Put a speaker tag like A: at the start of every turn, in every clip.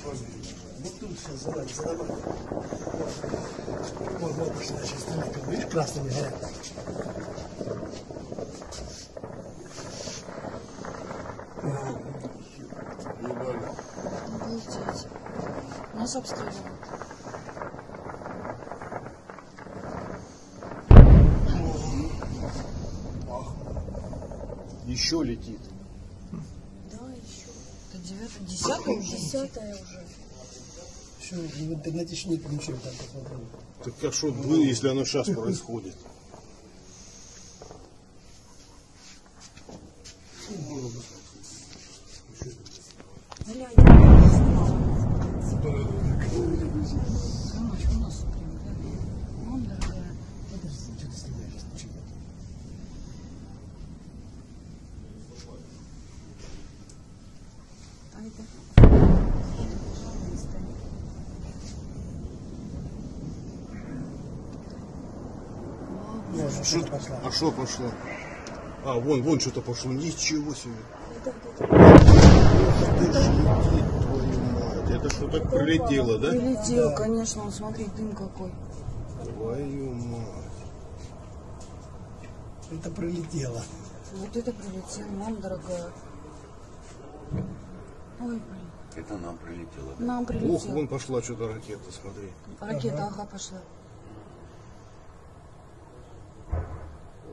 A: Вот тут сейчас задавай. Вот пошли наши стрелки. Видишь, красными горят.
B: Обалдеть. Нас обстреливают.
C: Еще летит.
B: Да, еще. Это 9-10 уже. 10 уже.
A: Все, в интернете еще нет ничего там посмотрели.
C: Так как что было, если оно сейчас происходит? А что пошло? А, вон что-то пошло. Ничего себе. Это что так прилетело, да?
B: Прилетел, конечно. Он, смотри, дым какой.
C: Твою мать.
A: Это прилетело.
B: Вот это прилетело, мама дорогая. Ой, блин.
D: Это нам прилетело. Да?
B: Нам прилетело.
C: Ох, вон пошла что-то ракета, смотри.
B: Ракета, ага, пошла.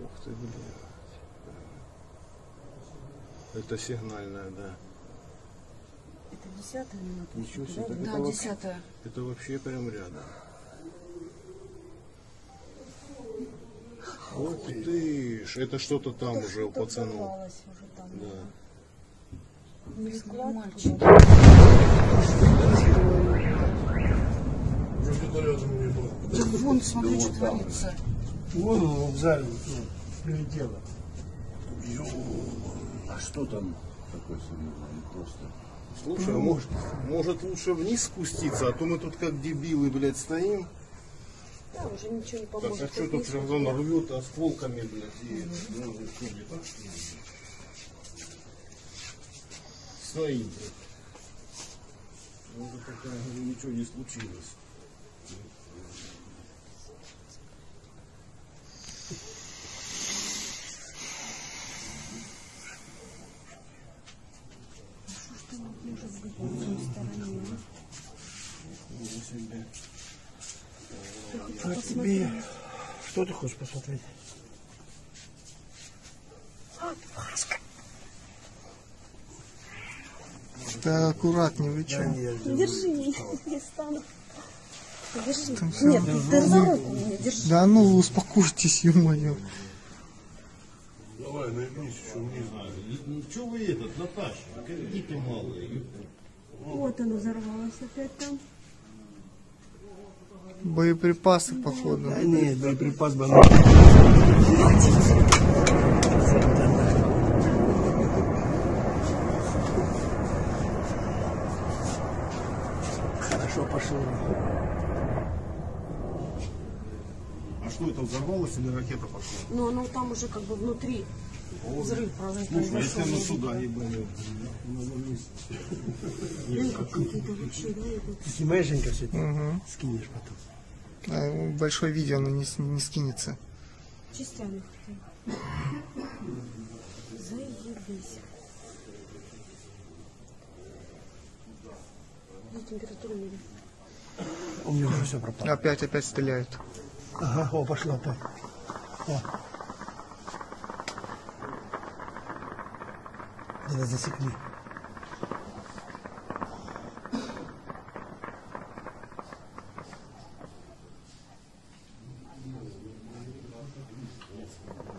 C: Ух ты, блядь. Это сигнальная, да.
B: Это 10-я минута?
C: Ничего себе. Так
B: Да,
C: это
B: 10-я.
C: Это вообще прям рядом. Ух ты ж, это что-то там
B: Это
C: уже у
B: что-то
C: пацанов.
B: взорвалось уже там.
C: Да.
B: Блин, мальчик. Вон, смотри, что творится.
A: Вон он в зале прилетело.
D: А что там такое серьезное? Просто.
C: Слушай, а может лучше вниз спуститься, а то мы тут как дебилы, блядь, стоим.
B: Да, уже ничего не
C: Так,
B: поможет.
C: а что тут он рвет осколками, блядь, и стоим, блядь. Может, пока ничего не случилось.
A: А тебе что ты хочешь посмотреть?
E: Да аккуратнее, вы что?
B: Держи, я стану. Держи.
E: Там всё.
B: Нет, ты за руку меня держи.
E: Да ну успокойтесь, ё-моё.
C: Давай, нагнись еще вниз. Ну, что вы этот, Наташа, идите малые.
B: Вот оно взорвалось опять там.
E: Боеприпасы, походу.
A: Да нет, боеприпас бы. Хорошо пошло.
C: А что это, взорвалось или ракета пошла?
B: Но оно там уже как бы внутри. Взрыв
C: Слушай, а если мы сюда ебали?
B: Какие-то вообще, да, это...
A: Ты снимаешь, Женька, все это?
E: Угу.
A: Скинешь потом.
E: А, большое видео, оно не скинется.
B: Частями. Заебись. Я температуру мерю.
A: У меня уже все пропало.
E: Опять стреляют.
A: Ага, о, пошло опять. О. Где-то засекли.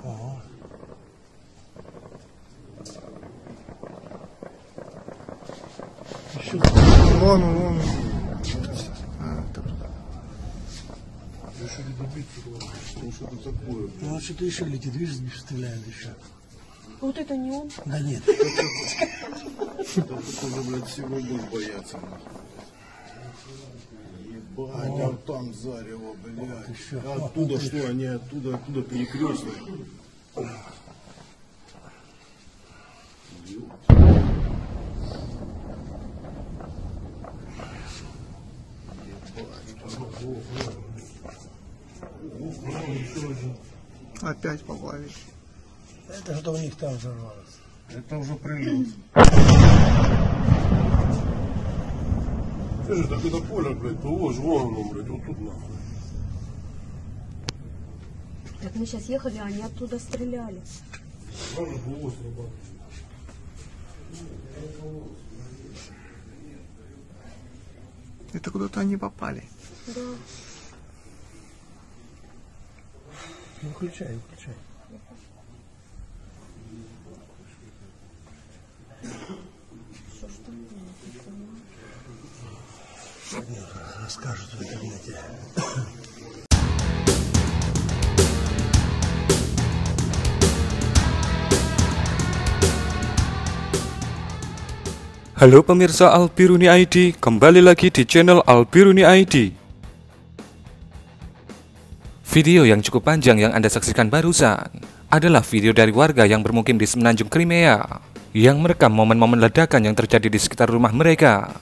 A: Ого. Еще
E: Вон.
C: Решили добиться, ну что это такое?
A: ну, а что-то еще летит, видишь, стреляют еще.
B: Вот это не он?
A: Да нет.
C: Это тоже, блядь, всего будет бояться. Ебать, там зарево, блядь.
A: еще.
C: А оттуда что, они оттуда перекрестные.
E: Опять попали.
A: Это что у них там взорвалось.
C: Это уже прилет.
A: Слушай, так это поле, блядь, вот вон оно, блядь, вот тут нахуй.
B: Так мы сейчас ехали, а они оттуда стреляли.
A: Ладно, ПВО срабатывает.
E: Это куда-то они попали.
B: Да.
A: Выключай, выключай.
B: Что ж там было?
A: Расскажут в интернете.
F: Halo pemirsa Albiruni ID, kembali lagi di channel Albiruni ID. Video yang cukup panjang yang Anda saksikan barusan adalah video dari warga yang bermukim di semenanjung Crimea yang merekam momen-momen ledakan yang terjadi di sekitar rumah mereka.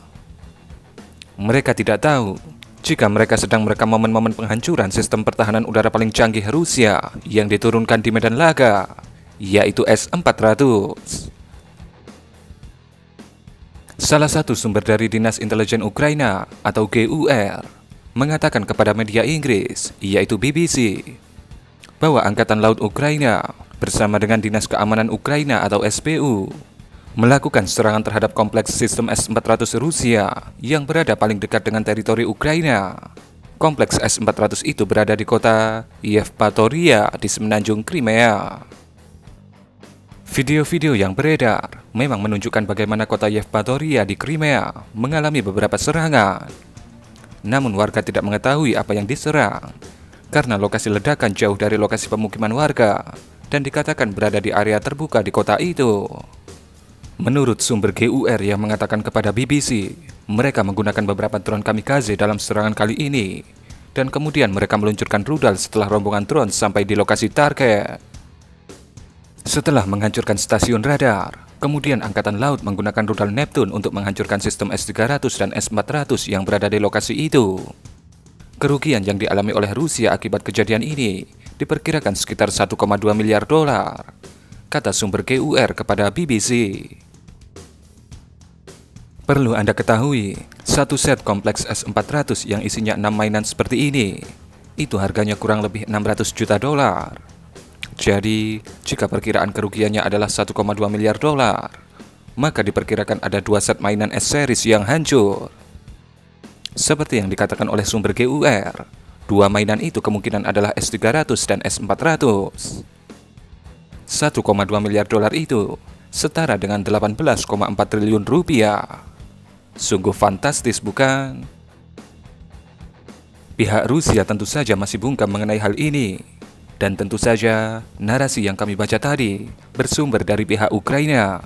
F: Mereka tidak tahu jika mereka sedang merekam momen-momen penghancuran sistem pertahanan udara paling canggih Rusia yang diturunkan di medan laga, yaitu S-400. Salah satu sumber dari Dinas Intelijen Ukraina atau GUR mengatakan kepada media Inggris, yaitu BBC, bahwa Angkatan Laut Ukraina bersama dengan Dinas Keamanan Ukraina atau SBU melakukan serangan terhadap kompleks sistem S-400 Rusia yang berada paling dekat dengan teritori Ukraina. Kompleks S-400 itu berada di kota Yevpatoria di semenanjung Crimea. Video-video yang beredar memang menunjukkan bagaimana kota Yevpatoria di Crimea mengalami beberapa serangan. Namun warga tidak mengetahui apa yang diserang, karena lokasi ledakan jauh dari lokasi pemukiman warga dan dikatakan berada di area terbuka di kota itu. Menurut sumber GUR yang mengatakan kepada BBC, mereka menggunakan beberapa drone kamikaze dalam serangan kali ini, dan kemudian mereka meluncurkan rudal setelah rombongan drone sampai di lokasi target. Setelah menghancurkan stasiun radar, kemudian Angkatan Laut menggunakan rudal Neptune untuk menghancurkan sistem S-300 dan S-400 yang berada di lokasi itu. Kerugian yang dialami oleh Rusia akibat kejadian ini diperkirakan sekitar 1,2 miliar dolar, kata sumber GUR kepada BBC. Perlu Anda ketahui, satu set kompleks S-400 yang isinya 6 mainan seperti ini, itu harganya kurang lebih 600 juta dolar. Jadi, jika perkiraan kerugiannya adalah 1,2 miliar dolar, maka diperkirakan ada 2 set mainan S-series yang hancur. Seperti yang dikatakan oleh sumber GUR, 2 mainan itu kemungkinan adalah S-300 dan S-400. 1,2 miliar dolar itu setara dengan 18,4 triliun rupiah. Sungguh fantastis, bukan? Pihak Rusia tentu saja masih bungkam mengenai hal ini. Dan tentu saja, narasi yang kami baca tadi bersumber dari pihak Ukraina.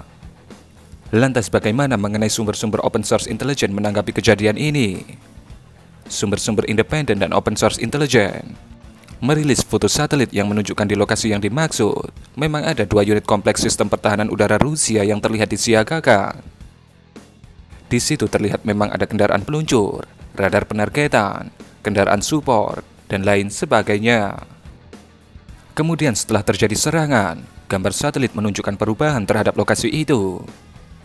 F: Lantas bagaimana mengenai sumber-sumber open source intelijen menanggapi kejadian ini? Sumber-sumber independen dan open source intelijen merilis foto satelit yang menunjukkan di lokasi yang dimaksud memang ada 2 unit kompleks sistem pertahanan udara Rusia yang terlihat disiagakan. Di situ terlihat memang ada kendaraan peluncur, radar penargetan, kendaraan support, dan lain sebagainya. Kemudian setelah terjadi serangan, gambar satelit menunjukkan perubahan terhadap lokasi itu,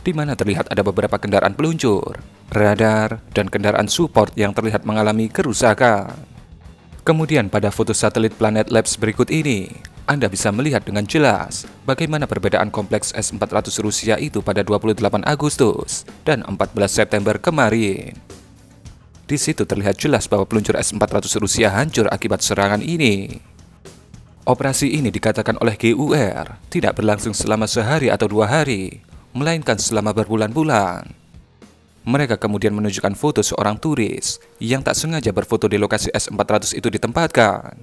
F: di mana terlihat ada beberapa kendaraan peluncur, radar, dan kendaraan support yang terlihat mengalami kerusakan. Kemudian pada foto satelit Planet Labs berikut ini, Anda bisa melihat dengan jelas bagaimana perbedaan kompleks S-400 Rusia itu pada 28 Agustus dan 14 September kemarin. Di situ terlihat jelas bahwa peluncur S-400 Rusia hancur akibat serangan ini. Operasi ini dikatakan oleh GUR tidak berlangsung selama sehari atau 2 hari, melainkan selama berbulan-bulan. Mereka kemudian menunjukkan foto seorang turis yang tak sengaja berfoto di lokasi S-400 itu ditempatkan.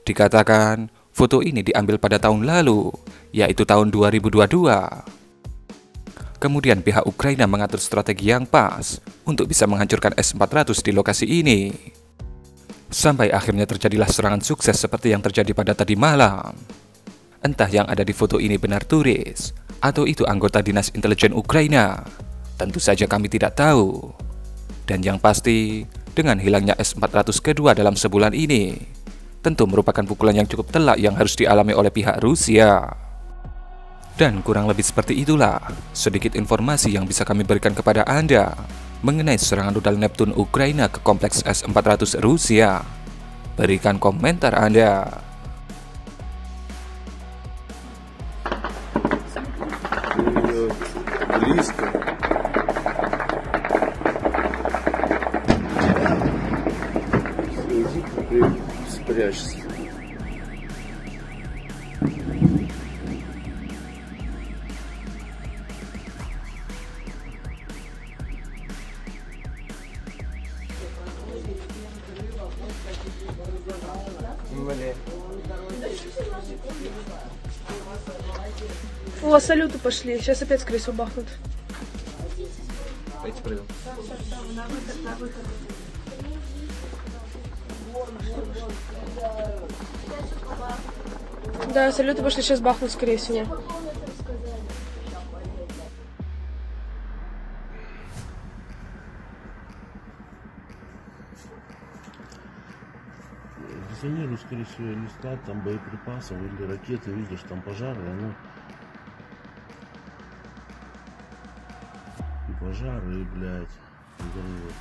F: Dikatakan foto ini diambil pada tahun lalu, yaitu tahun 2022. Kemudian pihak Ukraina mengatur strategi yang pas untuk bisa menghancurkan S-400 di lokasi ini. Sampai akhirnya terjadilah serangan sukses seperti yang terjadi pada tadi malam. Entah yang ada di foto ini benar turis, atau itu anggota Dinas Intelijen Ukraina, tentu saja kami tidak tahu. Dan yang pasti, dengan hilangnya S-400 kedua dalam sebulan ini tentu merupakan pukulan yang cukup telak yang harus dialami oleh pihak Rusia. Dan kurang lebih seperti itulah sedikit informasi yang bisa kami berikan kepada Anda mengenai serangan rudal Neptune Ukraina ke kompleks S-400 Rusia. Berikan komentar Anda.
C: Близко. Иди, спрячься.
G: О, салюты пошли. Сейчас опять, скорее всего, бахнут. Да, салюты пошли, сейчас бахнут, скорее всего.
H: Дизайнеру, скорее всего, или склад там боеприпасов, или ракеты, видишь, там пожары, ну... И пожары, и, блядь, взрывы.